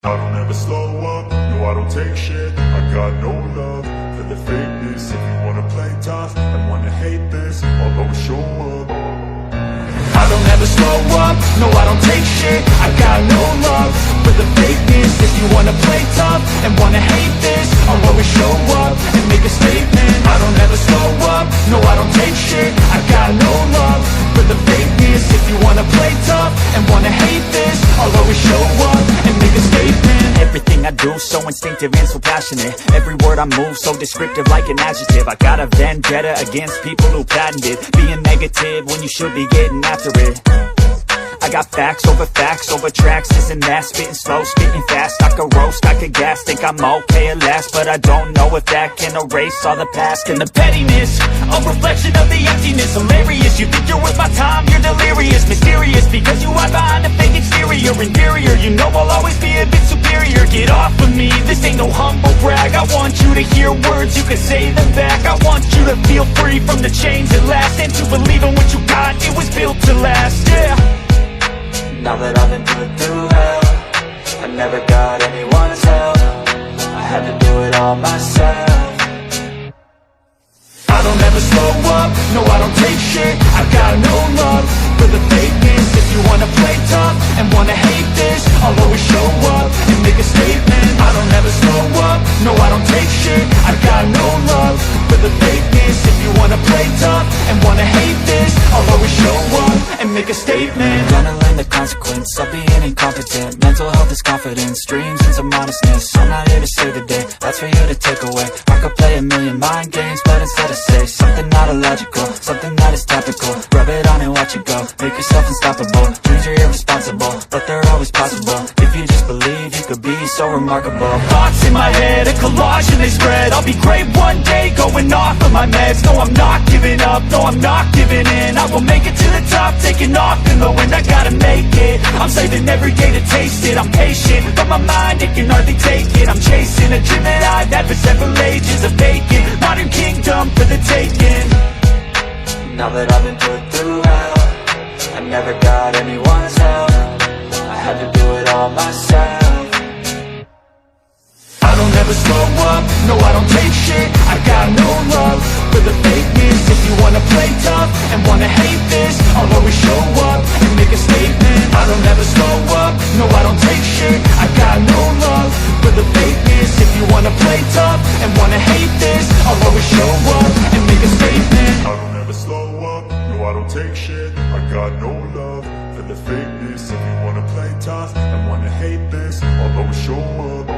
I don't ever slow up, no I don't take shit. I got no love for the fakeness. If you wanna play tough and wanna hate this, I'll always show up. I don't ever slow up, no I don't take shit. I got no love for the fakeness. If you wanna play tough and wanna hate this, I'll always show up and make a statement. I don't ever slow up, no I don't take shit. I got no love for the fakeness. If you wanna play tough and wanna hate this, I'll always show up and make a statement. Everything I do so instinctive and so passionate. Every word I move so descriptive like an adjective. I got a vendetta against people who patented being negative when you should be getting after it. I got facts over tracks, this and that. Spitting slow, spitting fast, I could roast, I could gas. Think I'm okay at last, but I don't know if that can erase all the past. And the pettiness, a reflection of the emptiness. Hilarious, you think you're worth my time, you're delirious. Mysterious, because you hide behind a fake exterior. Inferior, you know I'll always be a bit superior. Get off of me, this ain't no humble brag. I want you to hear words, you can say them back. I want you to feel free from the chains at last, and to believe in what you got, it was built to last, yeah. Now that I've been put through hell, I never got anyone's help. I had to do it all myself. I don't ever slow up, no I don't take shit. I got no love for the fakeness. If you wanna play tough and wanna hate this, I'll always show up and make a statement. I don't ever slow up, no I don't take shit. I got no love for the fakeness. If you wanna play tough and wanna hate this, I'll always show up and make a statement. Gonna learn the consequence of being incompetent. Mental health is confidence, dreams and some modestness. I'm not here to save the day, that's for you to take away. I could play a million mind games, but instead I say something not illogical, something that is topical. Rub it on and watch it go, make yourself unstoppable. Dreams are irresponsible, but they're always possible. If you just believe, you could be so remarkable. Thoughts in my head, a collage and they spread. I'll be great one day, going off of my meds. No, I'm not giving up, no, I'm not giving in. I will make it to the top, taking off in the wind. I gotta make it, I'm saving every day to taste it. I'm patient, but my mind, it can hardly take it. I'm chasing a dream that I've had for several ages. A vacant, modern kingdom for the taking. Now that I've been put through hell, I never got anyone's help. I had to do it all myself. I don't ever slow up, no I don't take shit. I got no love for the fakeness. If you wanna play tough and wanna hate this, I'll always show up and make a statement. I don't ever slow up, no I don't take shit. I got no love for the fakeness. If you wanna play tough and wanna hate this, I'll always show up and make a statement. I don't ever slow up, no I don't take shit. I got no love for the fakeness. If you wanna play tough and wanna hate this, I'll always show up.